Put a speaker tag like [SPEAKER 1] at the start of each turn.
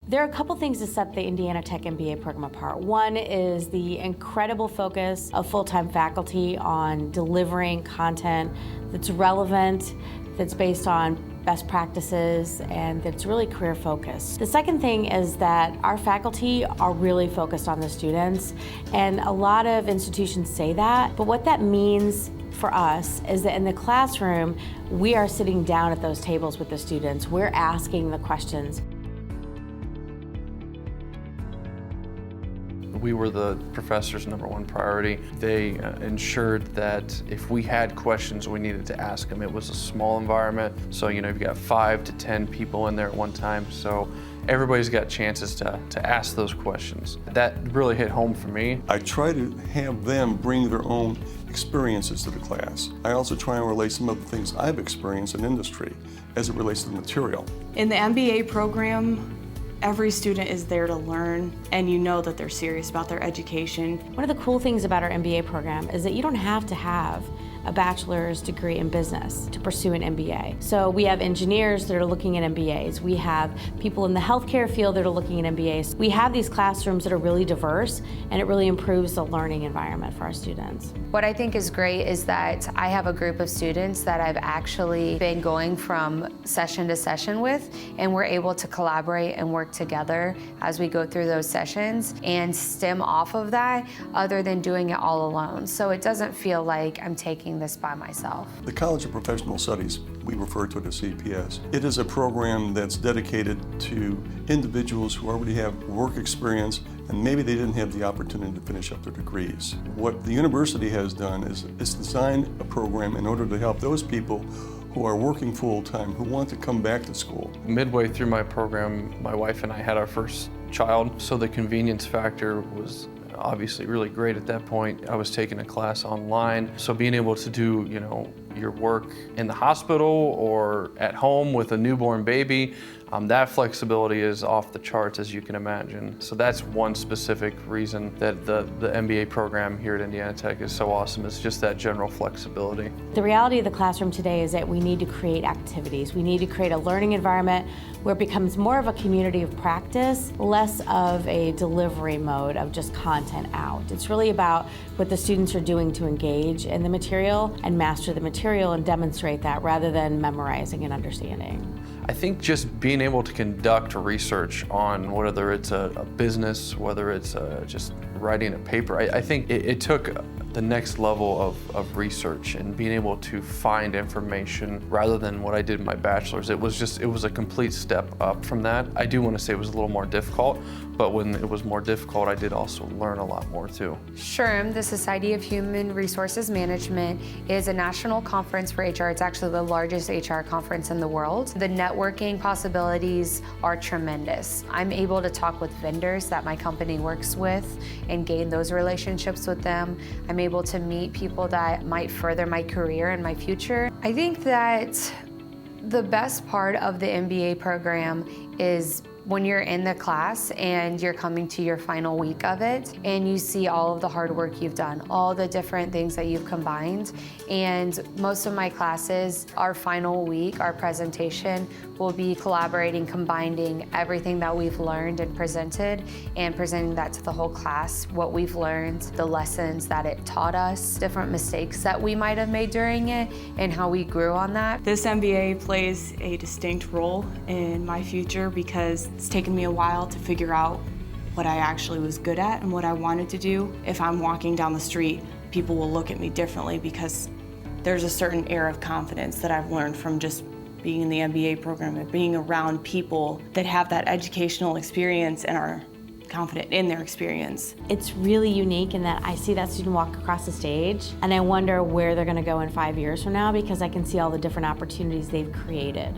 [SPEAKER 1] There are a couple things that set the Indiana Tech MBA program apart. One is the incredible focus of full-time faculty on delivering content that's relevant, that's based on best practices, and that's really career focused. The second thing is that our faculty are really focused on the students, and a lot of institutions say that, but what that means for us is that in the classroom, we are sitting down at those tables with the students. We're asking the questions.
[SPEAKER 2] We were the professors' #1 priority. They ensured that if we had questions, we needed to ask them. It was a small environment, so you've got 5 to 10 people in there at one time, so everybody's got chances to ask those questions. That really hit home for me.
[SPEAKER 3] I try to have them bring their own experiences to the class. I also try and relate some of the things I've experienced in industry as it relates to the material.
[SPEAKER 4] In the MBA program, every student is there to learn, and you know that they're serious about their education.
[SPEAKER 1] One of the cool things about our MBA program is that you don't have to have a bachelor's degree in business to pursue an MBA. So we have engineers that are looking at MBAs. We have people in the healthcare field that are looking at MBAs. We have these classrooms that are really diverse, and it really improves the learning environment for our students.
[SPEAKER 5] What I think is great is that I have a group of students that I've actually been going from session to session with, and we're able to collaborate and work together as we go through those sessions and stem off of that other than doing it all alone. So it doesn't feel like I'm taking this by myself.
[SPEAKER 3] The College of Professional Studies, we refer to it as CPS. It is a program that's dedicated to individuals who already have work experience and maybe they didn't have the opportunity to finish up their degrees. What the university has done is it's designed a program in order to help those people who are working full-time, who want to come back to school.
[SPEAKER 2] Midway through my program, my wife and I had our first child, so the convenience factor was obviously really great at that point. I was taking a class online, so being able to do, your work in the hospital or at home with a newborn baby, that flexibility is off the charts, as you can imagine. So that's one specific reason that the MBA program here at Indiana Tech is so awesome. It's just that general flexibility.
[SPEAKER 1] The reality of the classroom today is that we need to create activities. We need to create a learning environment where it becomes more of a community of practice, less of a delivery mode of just content out. It's really about what the students are doing to engage in the material and master the material and demonstrate that rather than memorizing and understanding.
[SPEAKER 2] I think just being able to conduct research on whether it's a business, whether it's just writing a paper, I think it took the next level of research and being able to find information rather than what I did in my bachelor's. It was a complete step up from that. I do want to say it was a little more difficult, but when it was more difficult, I did also learn a lot more too.
[SPEAKER 5] SHRM, the Society of Human Resources Management, is a national conference for HR. It's actually the largest HR conference in the world. The networking possibilities are tremendous. I'm able to talk with vendors that my company works with and gain those relationships with them. I'm able to meet people that might further my career and my future. I think that the best part of the MBA program is when you're in the class and you're coming to your final week of it and you see all of the hard work you've done, all the different things that you've combined. And most of my classes, our final week, our presentation, will be collaborating, combining everything that we've learned and presenting that to the whole class, what we've learned, the lessons that it taught us, different mistakes that we might have made during it, and how we grew on that.
[SPEAKER 4] This MBA plays a distinct role in my future because it's taken me a while to figure out what I actually was good at and what I wanted to do. If I'm walking down the street, people will look at me differently because there's a certain air of confidence that I've learned from just being in the MBA program and being around people that have that educational experience and are confident in their experience.
[SPEAKER 1] It's really unique in that I see that student walk across the stage and I wonder where they're going to go in 5 years from now because I can see all the different opportunities they've created.